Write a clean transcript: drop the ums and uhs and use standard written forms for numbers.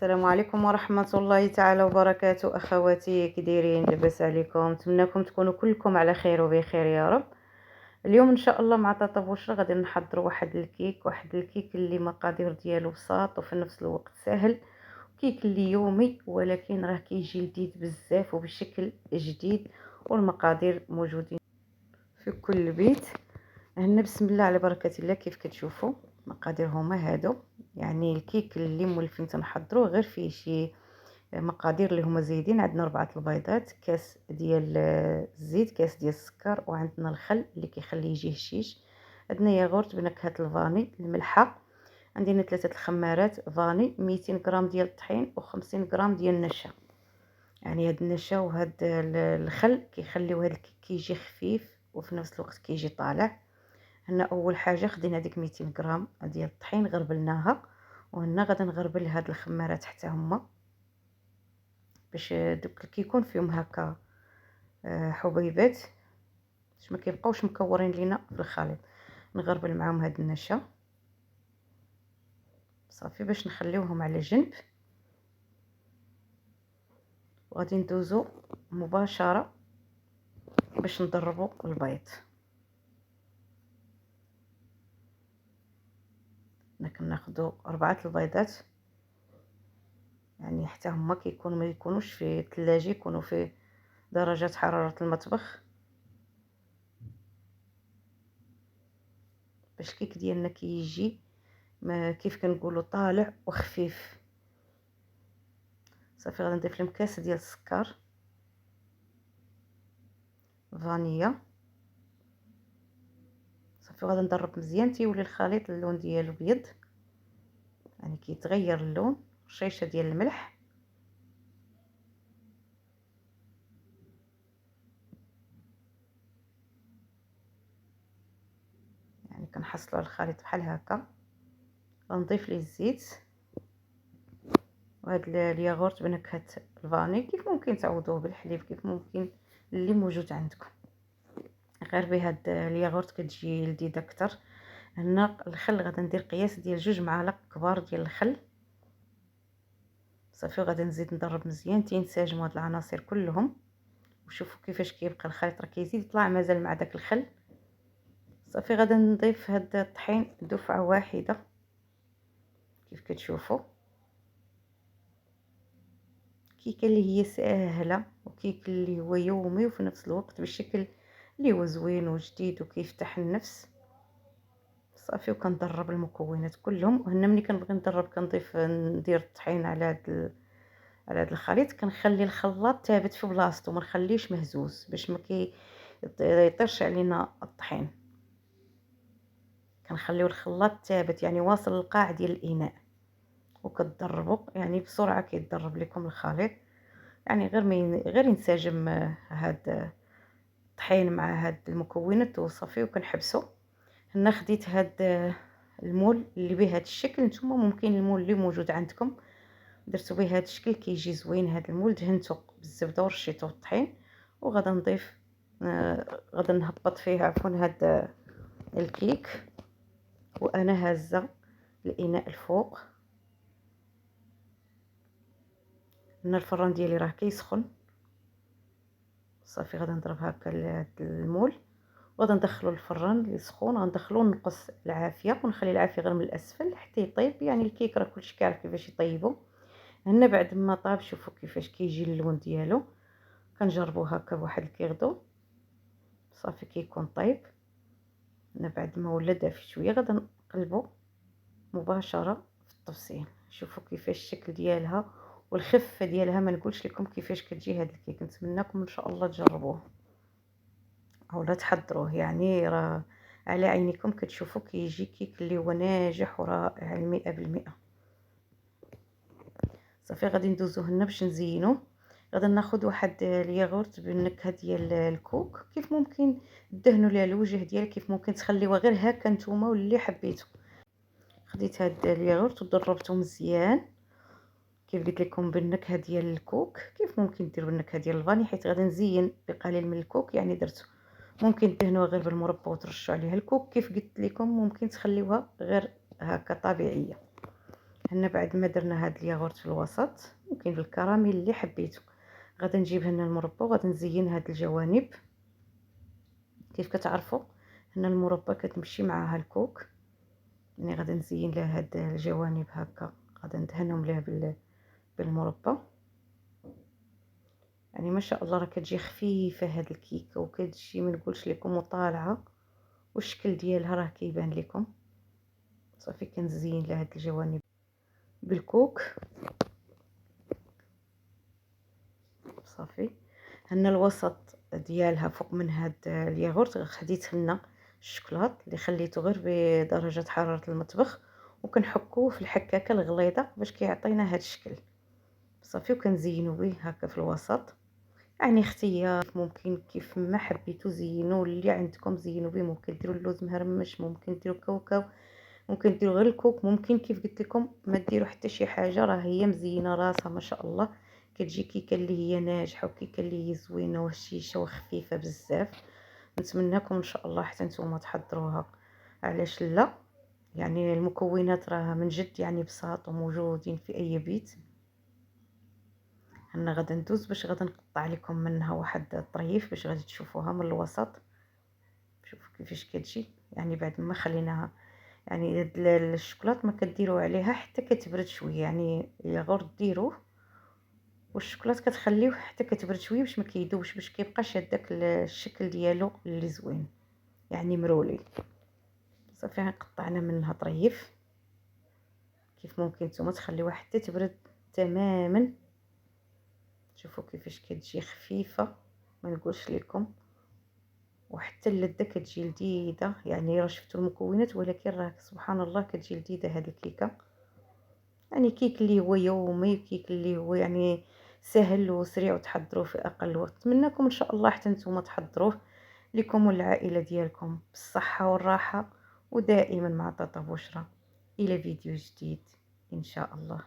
السلام عليكم ورحمة الله تعالى وبركاته. أخواتي كي دايرين؟ لاباس عليكم؟ نتمنىكم تكونوا كلكم على خير وبخير يا رب. اليوم إن شاء الله مع طاطا بوشرا غادي نحضروا واحد الكيك اللي مقادير ديالو بساط وفي نفس الوقت سهل. كيك اللي يومي ولكن راه كيجي لذيذ بزاف وبشكل جديد، والمقادير موجودين في كل بيت. هنا بسم الله على بركة الله. كيف كتشوفوا مقادير هما هادو، يعني الكيك اللي مولفين تنحضروه غير فيه شي مقادير اللي هما زايدين. عندنا 4 البيضات، كاس ديال الزيت، كاس ديال السكر، وعندنا الخل اللي كيخليه يجي هشيش. عندنا ياغورت بنكهه الفاني، الملحه، عندنا 3 الخمارات فاني، 200 غرام ديال الطحين و50 غرام ديال النشا. يعني هاد النشا وهاد الخل كيخليو هاد الكيك كيجي خفيف وفي نفس الوقت كيجي طالع. هنا اول حاجه خدينا ديك 200 غرام ديال الطحين غربلناها، وهنا غادي نغربل هاد الخمارات حتى هما باش دوك كيكون فيهم هكا حبيبات باش ما كيبقاوش مكورين لينا في الخليط. نغربل معاهم هاد النشا صافي باش نخليوهم على جنب، وغادي ندوزو مباشره باش نضربوا البيض. كناخذوا 4 البيضات، يعني حتى هما كيكونوا ما يكونوش في الثلاجه، يكونوا في درجه حراره المطبخ باش الكيك ديالنا كيجي ما كيف كنقولوا طالع وخفيف. صافي غادي نضيف لهم كاس ديال السكر فانيلا صافي، وغادي نضرب مزيان تيولي الخليط اللون ديالو بيض، يعني كيتغير اللون. رشيشه ديال الملح، يعني كنحصلوا على الخليط بحال هكا. غنضيف ليه الزيت وهذا الياغورت بنكهه الفاني، كيف ممكن تعوضوه بالحليب، كيف ممكن اللي موجود عندكم، غير بهاد الياغورت كتجي لذيذه اكثر. هنا الخل غادي ندير قياس ديال 2 معالق كبار ديال الخل صافي، وغادي نزيد نضرب مزيان تينسجموا هاد العناصر كلهم. وشوفوا كيفاش كيبقى الخليط راه كيزيد يطلع مازال مع داك الخل. صافي غادي نضيف هاد الطحين دفعه واحده كيف كتشوفوا. كيكه اللي هي ساهله وكيك اللي هو يومي وفي نفس الوقت بالشكل اللي هو زوين وجديد وكيفتح النفس. صافي وكنضرب المكونات كلهم. وهنا ملي كنبغي نضرب كنضيف ندير الطحين على هاد الخليط، كنخلي الخلاط ثابت في بلاصتو، ما نخليهش مهزوز باش ما يطيرش علينا الطحين. كنخليو الخلاط ثابت يعني واصل للقاع ديال الاناء، وكتضربوا يعني بسرعه كيتضرب لكم الخليط، يعني غير ينسجم هاد الطحين مع هاد المكونات وصافي وكنحبسوا. هنا خديت هاد المول اللي به هاد الشكل، نتوما ممكن المول اللي موجود عندكم درتو به هاد الشكل كيجي زوين. هاد المول دهنته بالزبده ورشيته الطحين، وغادا نضيف غادا نهبط فيه عفوا هاد الكيك، وانا هازه الاناء الفوق. هنا الفران ديالي راه كيسخن صافي، غادا نضرب هكا المول وغادا ندخلو الفران اللي سخون، غندخلو نقص العافيه ونخلي العافيه غير من الاسفل حتى يطيب. يعني الكيك راه كلشي كيعرف كيفاش يطيبو. هنا بعد ما طاب شوفوا كيفاش كيجي اللون ديالو. كنجربو هكا بواحد الكيغدو صافي كيكون طيب. هنا بعد ما ولا دافي شويه غادا نقلبو مباشره في الطبسيل. شوفوا كيفاش الشكل ديالها والخفه ديالها، ما نقولش لكم كيفاش كتجي هاد الكيك. نتمنىكم ان شاء الله تجربوه اولا تحضروه، يعني راه على عينيكم كتشوفوا كيجي كيك اللي هو ناجح ورائع 100%. صافي غادي ندوزو هنا باش نزينو. غادي ناخذ واحد الياغورت بالنكهه ديال الكوك، كيف ممكن دهنوا ليها الوجه ديالها، كيف ممكن تخليوها غير هكا نتوما واللي حبيتو. خديت هاد الياغورت وضربته مزيان كيف قلت لكم بالنكهه ديال الكوك، كيف ممكن ديروا بالنكهه ديال الفاني، حيت غادي نزين بقليل من الكوك يعني درته. ممكن تدهنوها غير بالمربى وترشوا عليها الكوك، كيف قلت لكم ممكن تخليوها غير هكا طبيعيه. هنا بعد ما درنا هاد الياغورت في الوسط ممكن بالكراميل اللي حبيتو. غادي نجيب هنا المربى وغادي نزين هاد الجوانب. كيف كتعرفوا هنا المربى كتمشي معها الكوك، يعني غادي نزين له هاد الجوانب هكا، غادي ندهنهم له بالمربى. يعني ما شاء الله راه كتجي خفيفه هاد الكيكه وكتجي ما نقولش لكم وطالعه، والشكل ديالها راه كيبان لكم. صافي كنزين لهاد الجوانب بالكوك. صافي هنا الوسط ديالها فوق من هاد الياغورت خديت هنا الشوكولات اللي خليته غير بدرجه حراره المطبخ، وكنحكوه في الحكاكه الغليظه باش كيعطينا هاد الشكل. صافي وكنزينو به هكا في الوسط، يعني اختيار، ممكن كيف ما حبيتو زينوا اللي عندكم زينوا به. ممكن ديروا اللوز مهرمش، ممكن ديروا كاوكاو، ممكن ديروا غير الكوك، ممكن كيف قلت لكم ما ديروا حتى شي حاجه، راه هي مزينه راسها ما شاء الله. كتجي كيكه اللي هي ناجحه وكيكه اللي هي زوينه وهشيشه وخفيفه بزاف. نتمنىكم ان شاء الله حتى نتوما تحضروها، علاش لا؟ يعني المكونات راه من جد يعني بساط وموجودين في اي بيت. هنا غادا ندوز باش غادا نقطع لكم منها واحد الطريف باش غادي تشوفوها من الوسط. شوفوا كيفاش كتجي، يعني بعد ما خليناها، يعني الشوكولات ما كديروا عليها حتى كتبرد شويه، يعني الياغورت ديروه والشوكولات كتخليوه حتى كتبرد شويه باش ما كيذوبش، باش كيبقاش هذاك الشكل ديالو اللي زوين، يعني مرولي. صافي قطعنا منها طريف. كيف ممكن نتوما تخليوها حتى تبرد تماما. شوفوا كيفاش كتجي خفيفه ما نقولش لكم، وحتى اللذه كتجي لذيذه. يعني راه شفتوا المكونات، ولكن راه سبحان الله كتجي لذيذه هذه الكيكه. يعني كيك اللي هو يومي، كيك اللي هو يعني سهل وسريع وتحضروه في اقل وقت. نتمنىكم ان شاء الله حتى نتوما تحضروه لكم والعائله ديالكم بالصحه والراحه، ودائما مع طاطا بشرى. الى فيديو جديد ان شاء الله.